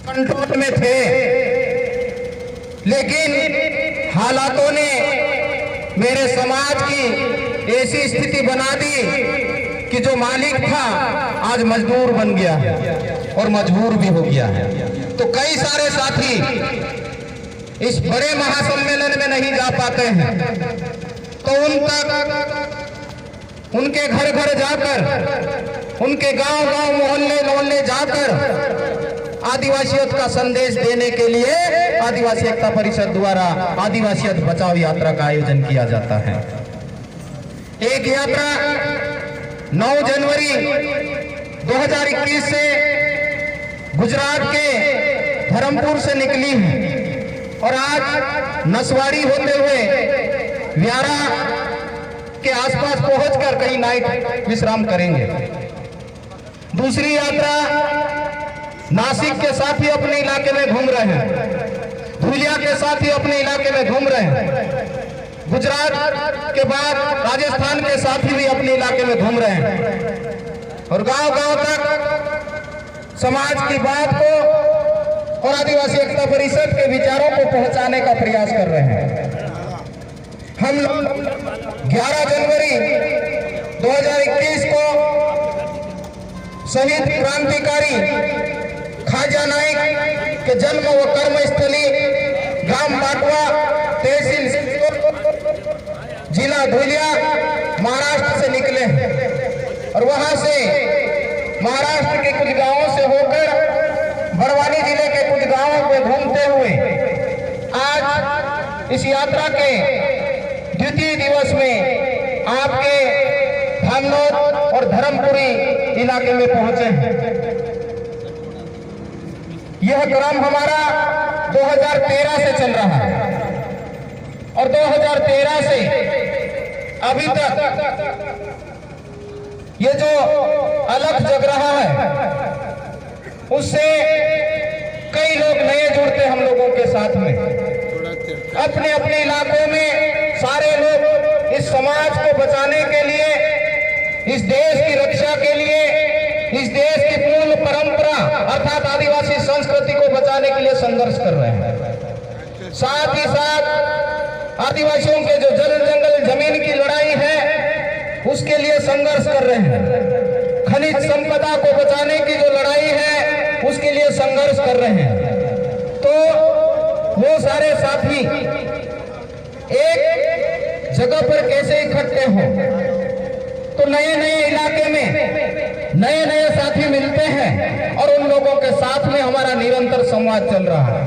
Control में थे, लेकिन हालातों ने मेरे समाज की ऐसी स्थिति बना दी कि जो मालिक था आज मजदूर बन गया और मजबूर भी हो गया है। तो कई सारे साथी इस बड़े महासम्मेलन में नहीं जा पाते हैं, तो उन तक उनके घर घर जाकर, उनके गांव गांव मोहल्ले मोहल्ले जाकर आदिवासियत का संदेश देने के लिए आदिवासी एकता परिषद द्वारा आदिवासियत बचाओ यात्रा का आयोजन किया जाता है। एक यात्रा 9 जनवरी 2021 से गुजरात के धर्मपुर से निकली है और आज नसवाड़ी होते हुए व्यारा के आसपास पहुंचकर कहीं नाइट विश्राम करेंगे। दूसरी यात्रा नासिक के साथी अपने इलाके में घूम रहे हैं, धुलिया के साथी अपने इलाके में घूम रहे हैं, गुजरात के बाद राजस्थान के साथी भी अपने इलाके में घूम रहे हैं और गांव गांव तक समाज की बात को और आदिवासी एकता परिषद के विचारों को पहुंचाने का प्रयास कर रहे हैं। हम लोग 11 जनवरी 2021 को शहीद क्रांतिकारी खाजा नाइक के जन्म व कर्म स्थली ग्राम बाटवा, तहसील जिला धुलिया, महाराष्ट्र से निकले हैं और वहां से महाराष्ट्र के कुछ गांवों से होकर बड़वानी जिले के कुछ गांवों में घूमते हुए आज इस यात्रा के द्वितीय दिवस में आपके धामनोद और धर्मपुरी इलाके में पहुंचे हैं। यह क्रम हमारा 2013 से चल रहा है और 2013 से अभी तक ये जो अलग जग रहा है उससे कई लोग नए जुड़ते हम लोगों के साथ में। अपने अपने इलाकों में सारे लोग इस समाज को बचाने के लिए, इस देश की रक्षा के लिए, इस देश की मूल परंपरा अर्थात आदिवासी संस्कृति को बचाने के लिए संघर्ष कर रहे हैं। साथ ही साथ आदिवासियों के जो जल जंगल जमीन की लड़ाई है उसके लिए संघर्ष कर रहे हैं। खनिज संपदा को बचाने की जो लड़ाई है उसके लिए संघर्ष कर रहे हैं। तो वो सारे साथी एक जगह पर कैसे इकट्ठे हों, तो नए नए इलाके में नए नए साथी मिलते हैं और उन लोगों के साथ में हमारा निरंतर संवाद चल रहा है।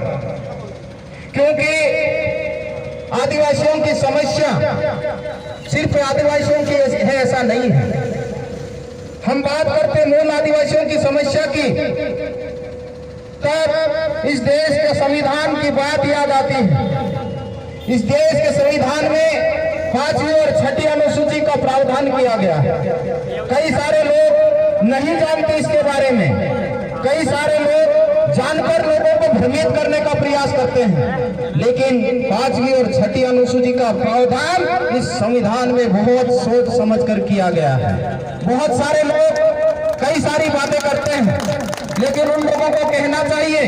क्योंकि आदिवासियों की समस्या सिर्फ आदिवासियों की है ऐसा नहीं है। हम बात करते मूल आदिवासियों की समस्या की, तब इस देश के संविधान की बात याद आती है। इस देश के संविधान में 5वीं और 6ठी अनुसूची का प्रावधान किया गया है। कई सारे लोग नहीं जानते इसके बारे में, कई सारे लोग जानकर लोगों को भ्रमित करने का प्रयास करते हैं, लेकिन 5वीं और 6ठी अनुसूची का प्रावधान इस संविधान में बहुत सोच समझ कर किया गया है। बहुत सारे लोग कई सारी बातें करते हैं, लेकिन उन लोगों को कहना चाहिए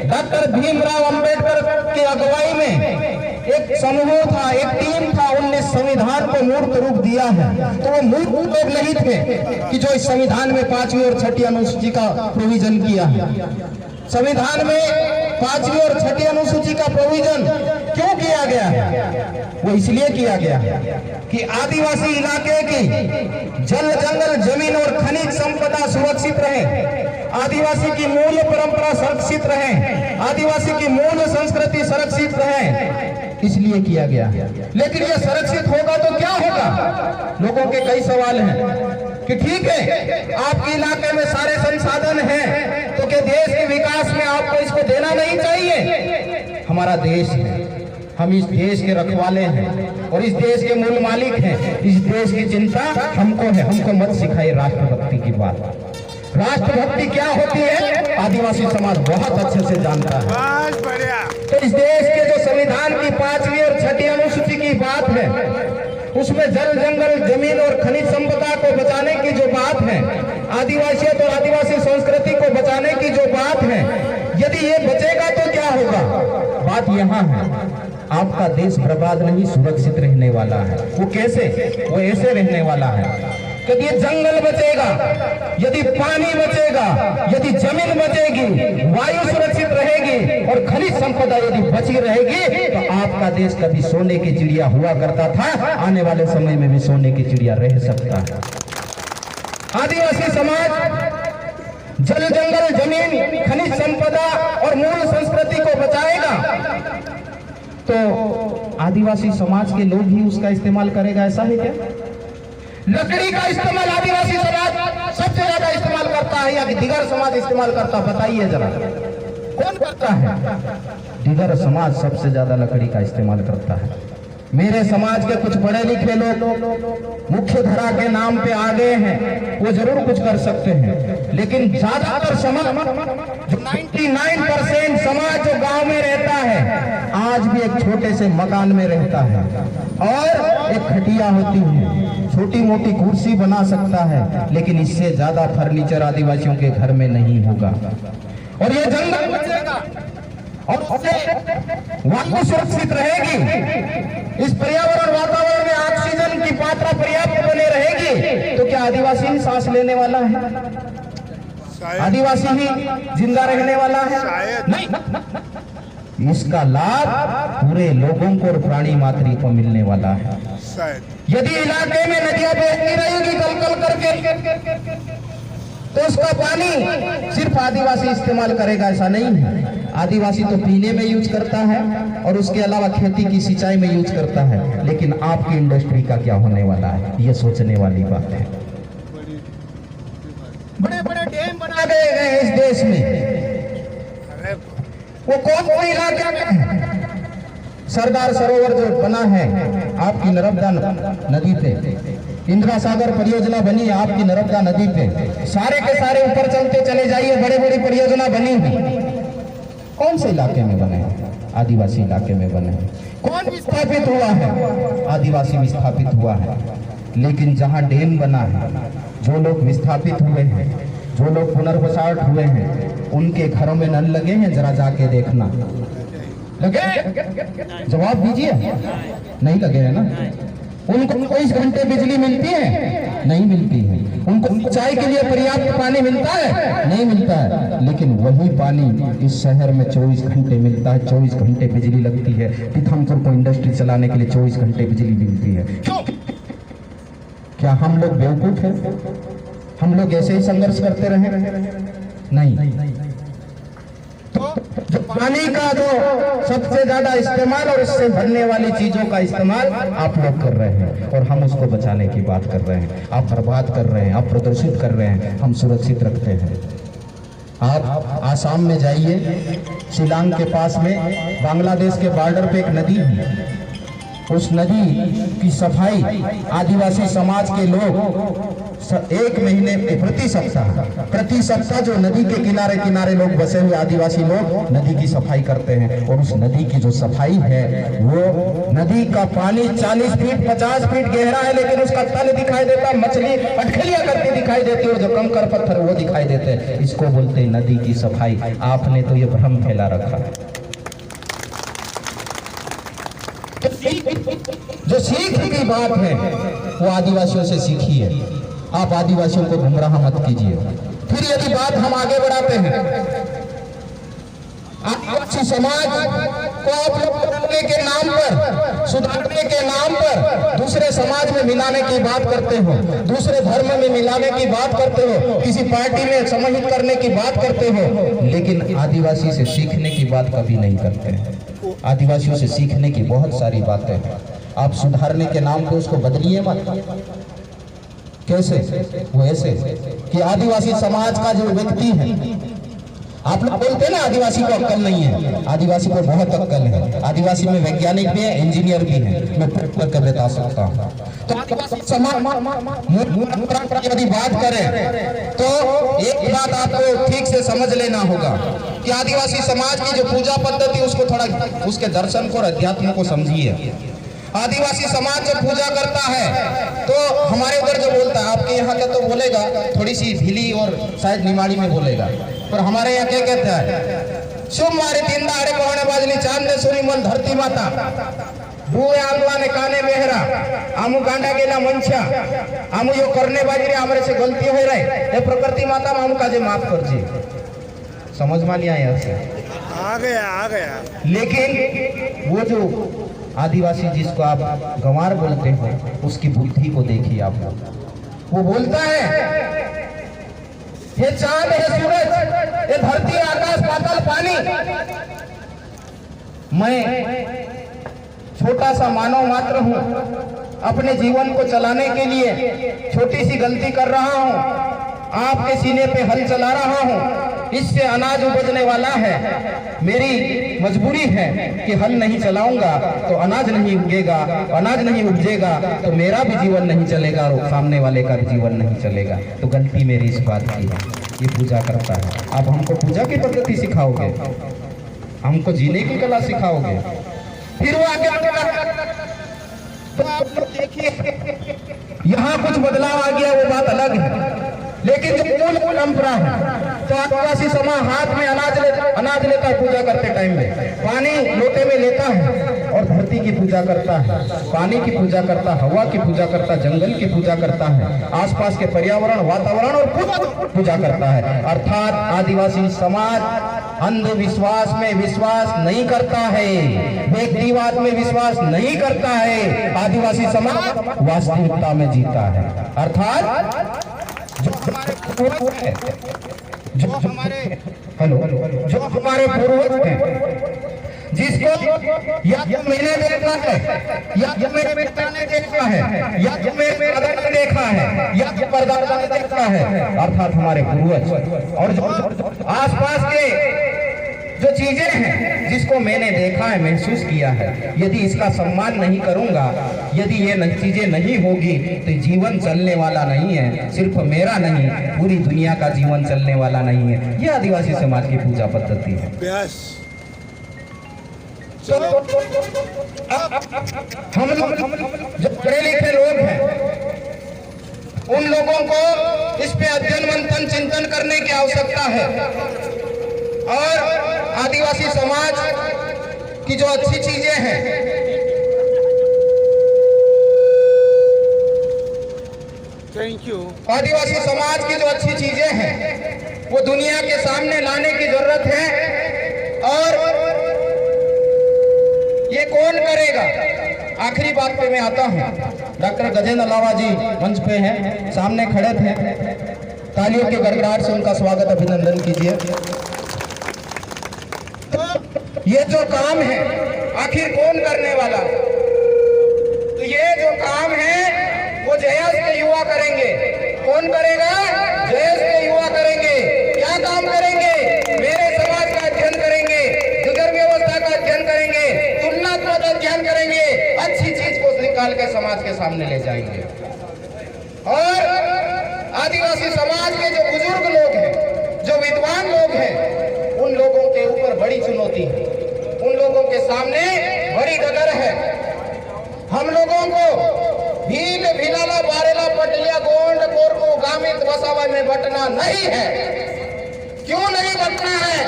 डॉक्टर भीमराव अंबेडकर की अगुवाई में एक समूह था, एक टीम था, उनने संविधान को मूर्त रूप दिया है। तो वो मूर्त लोग नहीं थे कि जो इस संविधान में 5वीं और 6ठी अनुसूची का प्रोविजन किया है। संविधान में 5वीं और 6ठी अनुसूची का प्रोविजन क्यों किया गया है? वो इसलिए किया गया कि आदिवासी इलाके की जल जंगल जमीन और खनिज संपदा सुरक्षित रहे, आदिवासी की मूल परंपरा सुरक्षित रहे, आदिवासी की मूल संस्कृति सुरक्षित रहे, इसलिए किया गया। लेकिन ये सुरक्षित होगा तो क्या होगा? लोगों के कई सवाल हैं कि ठीक है आपके इलाके में सारे संसाधन हैं, तो क्या देश के विकास में आपको इसको देना नहीं चाहिए? हमारा देश है, हम इस देश के रखवाले हैं और इस देश के मूल मालिक हैं। इस देश की चिंता हमको है। हमको मत सिखाइए राष्ट्रभक्ति की बात। राष्ट्रभक्ति क्या होती है आदिवासी समाज बहुत अच्छे से जानता है। तो इस देश के जो संविधान की 5वीं और 6ठी अनुसूची की बात है, उसमें जल जंगल जमीन और खनिज संपदा को बचाने की जो बात है, आदिवासियत और आदिवासी संस्कृति को बचाने की जो बात है, यदि ये बचेगा तो क्या होगा? बात यहाँ है, आपका देश बर्बाद नहीं, सुरक्षित रहने वाला है। वो कैसे? वो ऐसे रहने वाला है कि ये जंगल बचेगा, यदि पानी बचेगा, यदि जमीन बचेगी, वायु सुरक्षित रहेगी और खनिज संपदा यदि बची रहेगी तो आपका देश कभी सोने की चिड़िया हुआ करता था, आने वाले समय में भी सोने की चिड़िया रह सकता है। आदिवासी समाज जल, जंगल, जमीन, खनिज संपदा और मूल संस्कृति को बचाएगा तो आदिवासी समाज के लोग ही उसका इस्तेमाल करेगा, ऐसा है क्या? लकड़ी का इस्तेमाल आदिवासी समाज सबसे ज्यादा इस्तेमाल करता है या दिगर समाज इस्तेमाल करता है? बताइए जरा, कौन करता है? दिगर समाज सबसे ज्यादा लकड़ी का इस्तेमाल करता है। मेरे समाज के कुछ पढ़े लिखे लोग मुख्य धारा के नाम पे आ गए हैं, वो जरूर कुछ कर सकते हैं, लेकिन ज्यादातर समाज जो 99% समाज जो गांव में रहता है आज भी एक छोटे से मकान में रहता है और एक खटिया होती है, छोटी मोटी कुर्सी बना सकता है, लेकिन इससे ज्यादा फर्नीचर आदिवासियों के घर में नहीं होगा। और ये जंगल बचेगा और वायु सुरक्षित रहेगी, इस पर्यावरण वातावरण में ऑक्सीजन की मात्रा पर्याप्त बने रहेगी, तो क्या आदिवासी ही सांस लेने वाला है? आदिवासी ही जिंदा रहने वाला है? नहीं, इसका लाभ पूरे लोगों को और प्राणी मात्र को मिलने वाला है। यदि इलाके में नदियां बहती रहेगी कल कल करके तो उसका पानी सिर्फ आदिवासी इस्तेमाल करेगा, ऐसा नहीं है। आदिवासी तो पीने में यूज करता है और उसके अलावा खेती की सिंचाई में यूज करता है, लेकिन आपकी इंडस्ट्री का क्या होने वाला है, ये सोचने वाली बात है। बड़े बड़े डैम बना गए हैं इस देश में, वो कौन सा इलाका में? सरदार सरोवर जो बना है आपकी नर्मदा नदी पे, इंदिरा सागर परियोजना बनी है आपकी नर्मदा नदी पे, सारे के सारे ऊपर चलते चले जाइए, बड़े बड़ी परियोजना बनी है, कौन से इलाके में बने हैं? आदिवासी इलाके में बने हैं। कौन विस्थापित हुआ है? आदिवासी विस्थापित हुआ है। लेकिन जहां डैम बना है, जो लोग विस्थापित हुए हैं, जो लोग पुनर्वसाहट हुए हैं, उनके घरों में नल लगे हैं? जरा जाके देखना, लगे? जवाब दीजिए, नहीं लगे हैं ना? उनको 24 घंटे बिजली मिलती है? नहीं मिलती है। उनको चाय के लिए पर्याप्त पानी मिलता है? नहीं मिलता है। लेकिन वही पानी इस शहर में 24 घंटे मिलता है, 24 घंटे बिजली लगती है। पीथमपुर को इंडस्ट्री चलाने के लिए 24 घंटे बिजली मिलती है। क्यों? क्या हम लोग बेवकूफ हैं? हम लोग ऐसे ही संघर्ष करते रहे? नहीं। तो पानी का जो सबसे ज्यादा इस्तेमाल और उससे बनने वाली चीजों का इस्तेमाल आप लोग कर रहे हैं और हम उसको बचाने की बात कर रहे हैं। आप बर्बाद कर रहे हैं, आप प्रदूषित कर रहे हैं, हम सुरक्षित रखते हैं। आप आसाम में जाइए, शिलांग के पास में बांग्लादेश के बॉर्डर पे एक नदी है, उस नदी की सफाई आदिवासी समाज के लोग एक महीने प्रति सप्ताह जो नदी के किनारे किनारे लोग बसे हुए आदिवासी लोग नदी की सफाई करते हैं। और उस नदी की जो सफाई है, वो नदी का पानी 40 फीट 50 फीट गहरा है, लेकिन उसका तल दिखाई देता, मछली अटखलियां करती दिखाई देती और जो कंकड़ पत्थर वो दिखाई देते हैं। इसको बोलते हैं नदी की सफाई। आपने तो ये भ्रम फैला रखा है। जो सीख की बात है वो आदिवासियों से सीखिए, आप आदिवासियों को गुमराह मत कीजिए। फिर यदि बात हम आगे बढ़ाते हैं, आदिवासी समाज को आप लोग बदलने के नाम पर, सुधारने के नाम पर दूसरे समाज में मिलाने की बात करते हो, दूसरे धर्म में मिलाने की बात करते हो, किसी पार्टी में सम्मिलित करने की बात करते हो, लेकिन आदिवासी से सीखने की बात कभी नहीं करते। आदिवासियों से सीखने की बहुत सारी बातें हैं। आप सुधारने के नाम पे उसको बदलिए मत। कैसे? वो ऐसे कि आदिवासी समाज का जो व्यक्ति है, आप लोग बोलते हैं ना आदिवासी को अक्ल नहीं है, आदिवासी को बहुत अक्ल है। आदिवासी में वैज्ञानिक भी है, इंजीनियर भी है, मैं प्रूव करके बता सकता हूँ। तो आदिवासी समाज यदि बात करें तो एक बात आपको ठीक से समझ लेना होगा कि आदिवासी समाज की जो पूजा पद्धति, उसको थोड़ा उसके दर्शन को और अध्यात्म को समझिए। आदिवासी समाज जब पूजा करता है तो हमारे उधर जो बोलता है, आपके यहाँ का तो बोलेगा थोड़ी सी भिली और शायद निमाड़ी में बोलेगा, पर हमारे यहाँ क्या कहता है? शुभ मारे दिन दाड़े पहुने बाजली चांद ने सुनी मल धरती माता बुए आंगवा ने काने मेहरा आमु गांडा गेला मंचा आमु यो करने बाजरी हमरे से गलती हो रही ये प्रकृति माता मामू काजे माफ कर जी। समझ में नहीं आया से आ गया। लेकिन वो जो आदिवासी जिसको आप गंवार बोलते हो उसकी बुद्धि को देखिए आप लोग। वो बोलता है ये चांद है सूरज ये धरती आकाश पाताल पानी, मैं छोटा सा मानव मात्र हूँ, अपने जीवन को चलाने के लिए छोटी सी गलती कर रहा हूँ, आपके सीने पे हल चला रहा हूँ, इससे अनाज उपजने वाला है, मेरी मजबूरी है कि हल नहीं चलाऊंगा तो अनाज नहीं उगेगा, अनाज नहीं उपजेगा तो मेरा भी जीवन नहीं चलेगा और सामने वाले का भी जीवन नहीं चलेगा। तो गलती मेरी इस बात की है। ये पूजा करता है, आप हमको पूजा की पद्धति सिखाओगे, हमको जीने की कला सिखाओगे, फिर वो आगे तो आप लोग देखिए यहाँ कुछ बदलाव आ गया, वो बात अलग है, लेकिन जो मूल परंपरा है तो आदिवासी समाज हाथ में अनाज लेता है पूजा करते टाइम में, पानी लोटे में लेता है और धरती की पूजा करता है, पानी की पूजा करता है, हवा की पूजा करता है, जंगल की पूजा करता है, आसपास के पर्यावरण वातावरण और पूजा करता है। अर्थात आदिवासी समाज अंधविश्वास में विश्वास नहीं करता है, व्यक्तिवाद में विश्वास नहीं करता है, आदिवासी समाज वास्तविकता में जीता है। अर्थात जो हमारे पूर्वज हैं जिसको या मैंने देखा है या मेरे बेटा ने देखा है या मेरे दादा ने देखा है या परदादा ने देखा है, अर्थात हमारे पूर्वज और जो आसपास के जो चीजें हैं जिसको मैंने देखा है महसूस किया है, यदि इसका सम्मान नहीं करूंगा, यदि ये चीजें नहीं होगी तो जीवन चलने वाला नहीं है, सिर्फ मेरा नहीं पूरी दुनिया का जीवन चलने वाला नहीं है। ये आदिवासी समाज की पूजा पद्धति है। हम लोग जो पढ़े लिखे लोग हैं उन लोगों को इस पे अध्ययन मंथन चिंतन करने की आवश्यकता है और आदिवासी समाज की जो अच्छी चीजें हैं थैंक यू, आदिवासी समाज की जो अच्छी चीजें हैं वो दुनिया के सामने लाने की जरूरत है। और ये कौन करेगा? आखिरी बात पे मैं आता हूँ। डॉक्टर गजेंद्र लावा जी मंच पे हैं, सामने खड़े थे, तालियों के गड़गड़ाहट से उनका स्वागत अभिनंदन कीजिए। ये जो काम है आखिर कौन करने वाला? तो ये जो काम है वो जयस के युवा करेंगे। कौन करेगा? जयस के युवा करेंगे। क्या काम करेंगे? मेरे समाज का अध्ययन करेंगे, जुगर व्यवस्था का अध्ययन करेंगे, तुलनात्मक अध्ययन करेंगे, अच्छी चीज को निकाल के समाज के सामने ले जाएंगे। और आदिवासी समाज के जो बुजुर्ग लोग हैं, जो विद्वान लोग हैं, उन लोगों के ऊपर बड़ी चुनौती है, उन लोगों के सामने बड़ी डगर है। हम लोगों को भील भिलाला बारेला पटलिया गोंड कोरको गामित वसावा में बटना नहीं है। क्यों नहीं बटना है?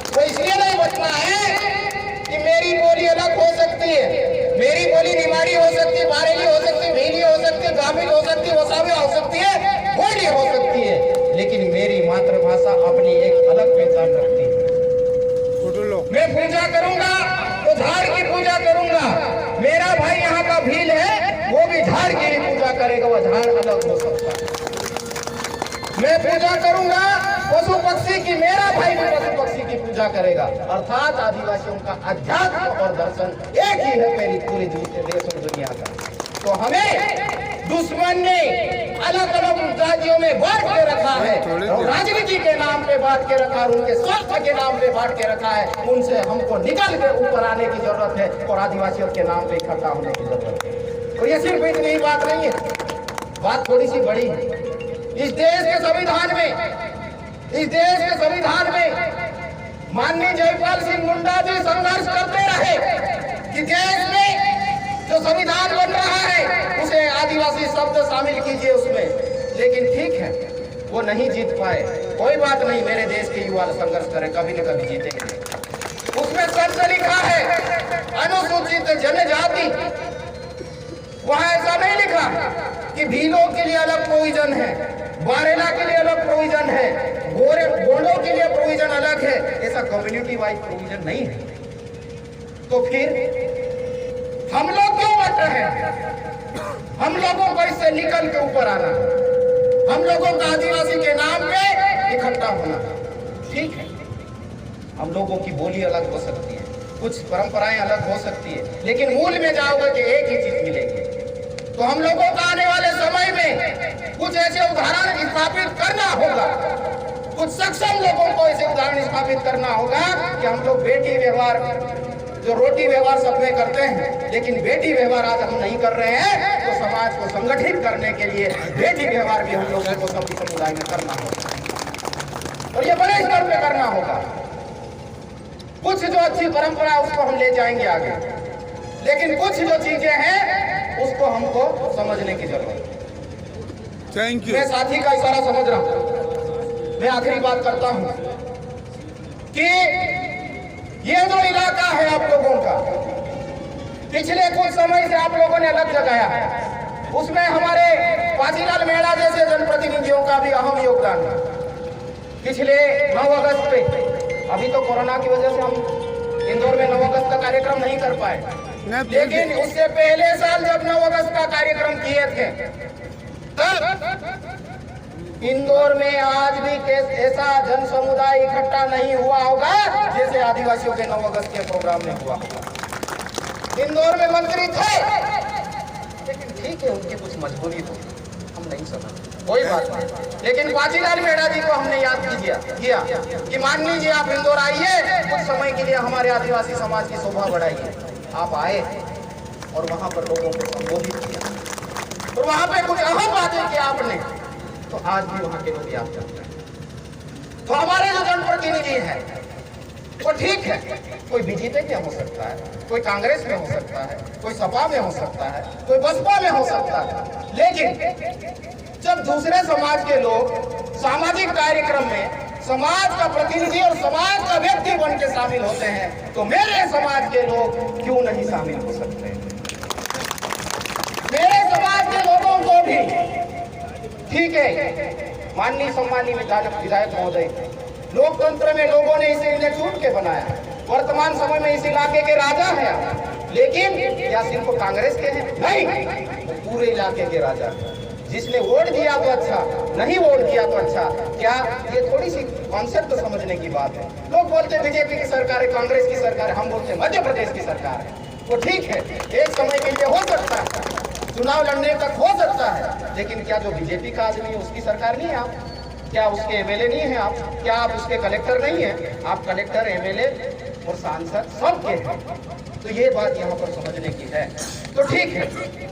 तो इसलिए नहीं बटना है कि मेरी बोली अलग हो सकती है, मेरी बोली निमाड़ी हो सकती है, बारेली हो सकती है, भीली हो सकती है, गामित हो सकती है, वसावी हो सकती है, गोंडी हो सकती है, लेकिन मेरी मातृभाषा अपनी एक अलग पहचान रखती है। मैं पूजा करूंगा तो झाड़ की पूजा करूंगा, मेरा भाई यहाँ का भील है वो भी झाड़ की पूजा करेगा, वो झाड़ अलग हो सकता है। मैं पूजा करूंगा पशु पक्षी की, मेरा भाई भी पशु पक्षी की पूजा करेगा। अर्थात आदिवासियों का अध्यात्म और दर्शन एक ही है पूरी देश और दुनिया का। तो हमें दुश्मन ने अलग अलग जातियों में बांट के रखा है और राजनीति के नाम पे बांट के रखा है, उनके स्वार्थ के नाम पे बांट के रखा है। उनसे हमको निकल के ऊपर आने की जरूरत है और आदिवासियों के नाम पे इकट्ठा होने की जरूरत है। और ये सिर्फ इतनी बात नहीं है, बात थोड़ी सी बड़ी है। इस देश के संविधान में माननीय जयपाल सिंह मुंडा जी संघर्ष करते रहे कि देश में जो संविधान बन रहा है उसे आदिवासी शब्द शामिल कीजिए उसमें। लेकिन ठीक है, वो नहीं जीत पाए, कोई बात नहीं, मेरे देश के युवा संघर्ष करें, कभी न कभी जीतेंगे। उसमें शब्द लिखा है अनुसूचित जनजाति, वहां ऐसा नहीं लिखा कि भीलों के लिए अलग प्रोविजन है, बारेला के लिए अलग प्रोविजन है, गोंडों के लिए प्रोविजन अलग है, ऐसा कम्युनिटी वाइज प्रोविजन नहीं है। तो फिर हम लोग क्यों बट रहे हैं? हम लोगों को इससे निकल के ऊपर आना, हम लोगों का आदिवासी के नाम पे इकट्ठा होना। ठीक है, हम लोगों की बोली अलग हो सकती है, कुछ परंपराएं अलग हो सकती है, लेकिन मूल में जाओगे कि एक ही चीज मिलेगी। तो हम लोगों को आने वाले समय में कुछ ऐसे उदाहरण स्थापित करना होगा, कुछ सक्षम लोगों को ऐसे उदाहरण स्थापित करना होगा कि हम लोग बेटी व्यवहार, जो रोटी व्यवहार सब में करते हैं, लेकिन बेटी व्यवहार आज हम नहीं कर रहे हैं, तो समाज को संगठित करने के लिए बेटी व्यवहार भी हम लोगों को सभी समुदाय में करना होगा, और ये बड़े स्तर पे करना होगा। कुछ जो अच्छी परंपरा उसको हम ले जाएंगे आगे, लेकिन कुछ जो चीजें हैं उसको हमको समझने की जरूरत है। Thank you. मैं साथी का इशारा समझ रहा हूं, मैं आखिरी बात करता हूं कि ये जो इलाका है आप लोगों का, पिछले कुछ समय से आप लोगों ने अलग जगाया है, उसमें हमारे पाजीलाल मेहरा जैसे जनप्रतिनिधियों का भी अहम योगदान है। पिछले 9 अगस्त पे, अभी तो कोरोना की वजह से हम इंदौर में 9 अगस्त का कार्यक्रम नहीं कर पाए, लेकिन उससे पहले साल जब 9 अगस्त का कार्यक्रम किए थे, तब इंदौर में आज भी ऐसा जन समुदाय इकट्ठा नहीं हुआ होगा जैसे आदिवासियों के 9 अगस्त के प्रोग्राम में हुआ होगा। इंदौर में मंत्री थे, लेकिन ठीक है, उनकी कुछ मजबूरी थी, हम नहीं समझ, कोई बात नहीं, लेकिन पाजीलाल मेहरा जी को हमने याद किया कि मान लीजिए आप इंदौर आइए, कुछ समय के लिए हमारे आदिवासी समाज की शोभा बढ़ाइए। आप आए और वहां पर लोगों को संबोधित किया, और वहां पे कुछ अहम बातें की आपने, तो आज भी वहां के लोग याद करते हैं। तो हमारे जो जनप्रतिनिधि हैं वो ठीक है, कोई बीजेपी में हो सकता है, कोई कांग्रेस में हो सकता है, कोई सपा में हो सकता है, कोई बसपा में हो सकता है, लेकिन जब दूसरे समाज के लोग सामाजिक कार्यक्रम में समाज का प्रतिनिधि और समाज का व्यक्ति बन के शामिल होते हैं, तो मेरे समाज के लोग क्यों नहीं शामिल हो सकते? मेरे समाज के लोगों को भी ठीक है, माननीय सम्मानीय विधायक महोदय, लोकतंत्र में लोगों ने इसे इन्हें चुन के बनाया, वर्तमान समय में इस इलाके के राजा हैं, लेकिन क्या सिर्फ कांग्रेस के हैं? नहीं, पूरे इलाके के राजा हैं। जिसने वोट दिया तो अच्छा, नहीं वोट दिया तो अच्छा। क्या ये थोड़ी सी कॉन्सेप्ट समझने की बात है? लोग बोलते हैं बीजेपी की सरकार है, कांग्रेस की सरकार है, हम बोलते हैं मध्य प्रदेश की सरकार है। वो ठीक है, एक समय के लिए हो सकता है, चुनाव लड़ने तक हो सकता है, लेकिन क्या जो बीजेपी का आदमी है उसकी सरकार नहीं है आप? क्या उसके एमएलए नहीं है आप? क्या आप उसके कलेक्टर नहीं है? आप कलेक्टर, एमएलए और सांसद सबके हैं। तो ये बात यहाँ पर समझने की है। तो ठीक है,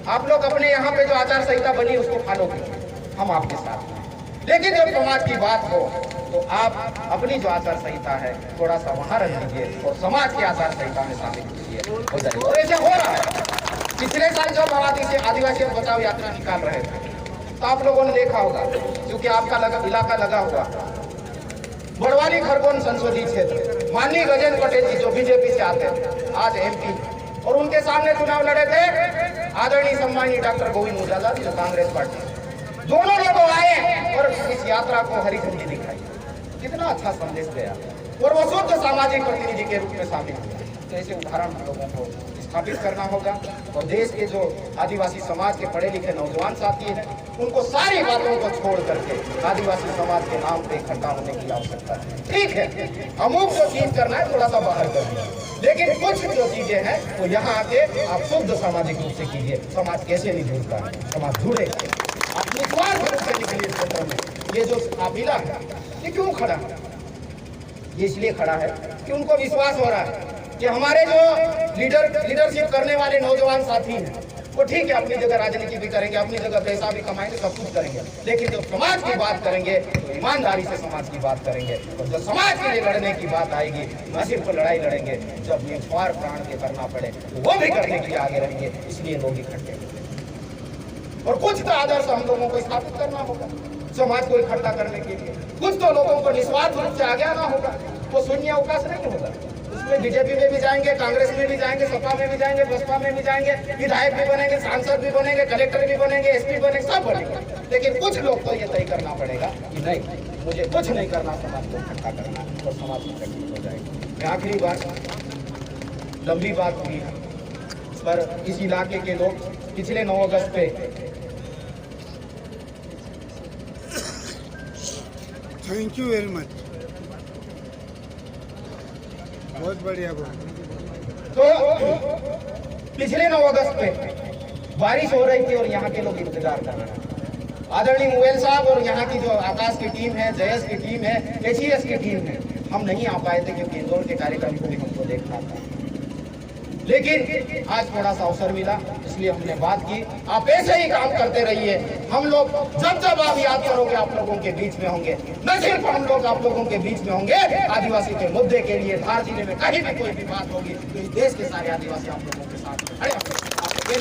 आप लोग अपने यहाँ पे जो आचार संहिता बनी उसको फॉलो कीजिए, हम आपके साथ हैं। लेकिन जब समाज की बात हो तो आप अपनी जो आचार संहिता है थोड़ा सा वहाँ रख लीजिए और समाज की आचार संहिता में शामिल कीजिए, हो जाएगा। और ऐसे हो रहा है। पिछले साल जब आदिवासी बचाओ यात्रा निकाल रहे थे तो आप लोगों ने देखा होगा, क्योंकि आपका इलाका लगा हुआ बड़वानी खरगोन संसदीय क्षेत्र, माननीय गजेंद्र पटेल जी जो बीजेपी से आते हैं, आज एमपी, और उनके सामने चुनाव लड़े थे आदरणीय सम्मानीय डॉक्टर गोविंद मुजाला जो कांग्रेस पार्टी। दोनों लोग आए और इस यात्रा को हरी झंडी दिखाई, कितना अच्छा संदेश गया, और वो शुद्ध सामाजिक प्रतिनिधि के रूप में शामिल हुए। तो ऐसे उदाहरण हम लोगों को स्थापित करना होगा, और देश के जो आदिवासी समाज के पढ़े लिखे नौजवान साथी हैं उनको सारी बातों को छोड़ करके आदिवासी समाज के नाम पे इकट्ठा होने की आवश्यकता है। ठीक है, अमुक जो चीज करना है थोड़ा सा बाहर करिए, लेकिन कुछ जो चीजें हैं वो यहाँ आके आप शुद्ध सामाजिक रूप से कीजिए। समाज कैसे नहीं जुड़ता है, समाज जुड़े, आप निस्वार्थ रूप से निकलिए क्षेत्र में। ये जो काफिला है ये क्यों खड़ा है? ये इसलिए खड़ा है कि उनको विश्वास हो रहा है कि हमारे जो लीडरशिप करने वाले नौजवान साथी हैं वो ठीक है, अपनी जगह राजनीति भी करेंगे, अपनी जगह पैसा भी कमाएंगे, सब कुछ करेंगे, लेकिन जब समाज की बात करेंगे तो ईमानदारी से समाज की बात करेंगे। और जब समाज के लिए लड़ने की बात आएगी, न सिर्फ लड़ाई लड़ेंगे, जब निस्वार्थ प्राण के करना पड़े तो वो भी करने के लिए आगे रहेंगे। इसलिए लोग इकट्ठे, और कुछ तो आदर्श हम लोगों को स्थापित करना होगा। समाज को इकट्ठा करने के लिए। कुछ तो लोगों को निस्वार्थ रूप से आगे आना होगा, वो शून्य अवकाश नहीं होगा। उसमें बीजेपी में भी जाएंगे, कांग्रेस में भी जाएंगे, सपा में भी जाएंगे, बसपा में भी जाएंगे, विधायक भी बनेंगे, सांसद भी बनेंगे, कलेक्टर भी बनेंगे, एसपी बनेंगे, सब बनेंगे। लेकिन कुछ लोग तो ये तय करना पड़ेगा कि नहीं, मुझे कुछ नहीं करना, समाज को इकट्ठा करना और समाज की तरक्की हो जाएगी। मैं आखिरी बात, लंबी बात हुई है, पर इस इलाके के लोग पिछले 9 अगस्त पे थैंक यू वेरी मच, बहुत बढ़िया बात। तो पिछले 9 अगस्त पे बारिश हो रही थी और यहाँ के लोग इंतजार कर रहे हैं। आदरणीय मुवेल साहब और यहाँ की जो आकाश की टीम है, जयस की टीम है, एचईएस की टीम है, हम नहीं आ पाए थे क्योंकि इंदौर के कार्यक्रम को भी हमको देखना था। लेकिन आज थोड़ा सा अवसर मिला, इसलिए हमने बात की। आप ऐसे ही काम करते रहिए। हम लोग जब जब आप याद करोगे आप लोगों के बीच में होंगे। न सिर्फ हम लोग आप लोगों के बीच में होंगे, आदिवासी के मुद्दे के लिए धार जिले में कहीं भी कोई भी बात होगी तो इस देश के सारे आदिवासी आप लोगों के साथ खड़े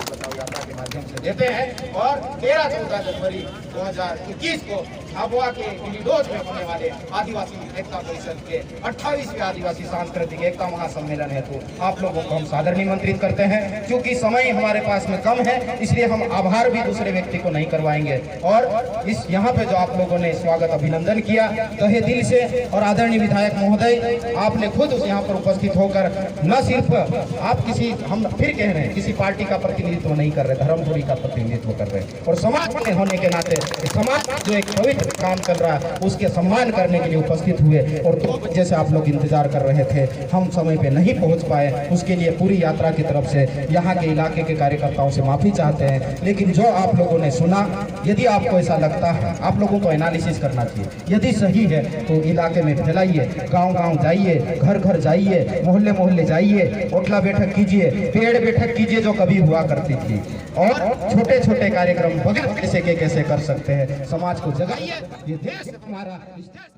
बचाओ यात्रा के माध्यम से देते हैं। और 13-14 जनवरी 2021 को झाबुआ के इलीडोज में होने वाले आदिवासी एकता परिषद के 28वें आदिवासी सांस्कृतिक एकता महासम्मेलन हेतु आप लोगों को हम सादर निमंत्रित करते हैं। क्योंकि समय हमारे पास में कम है, इसलिए हम आभार भी दूसरे व्यक्ति को नहीं करवाएंगे। और इस यहाँ पे जो आप लोगों ने स्वागत अभिनंदन किया तहे दिल से, और आदरणीय विधायक महोदय आपने खुद उस यहाँ पर उपस्थित होकर न सिर्फ आप किसी, हम फिर कह रहे हैं, किसी पार्टी का प्रतिनिधित्व नहीं कर रहे, धर्मपुरी का प्रतिनिधित्व कर रहे हैं, और समाज में होने के नाते समाज जो एक पवित्र काम चल रहा है उसके सम्मान करने के लिए उपस्थित हुए। और 2 बजे से आप लोग इंतजार कर रहे थे, हम समय पे नहीं पहुंच पाए, उसके लिए पूरी यात्रा की तरफ से यहाँ के इलाके के कार्यकर्ताओं से माफी चाहते हैं। लेकिन जो आप लोगों ने सुना, यदि आपको ऐसा लगता है, आप लोगों को एनालिसिस करना चाहिए, यदि सही है तो इलाके में फैलाइए, गाँव-गाँव जाइए, घर-घर जाइए, मोहल्ले-मोहल्ले जाइए, ओटला बैठक कीजिए, पेड़ बैठक कीजिए जो कभी हुआ करती थी, और छोटे-छोटे कार्यक्रम बगैर कैसे के कैसे कर सकते हैं, समाज को जगाइए। ये देश हमारा, इस देश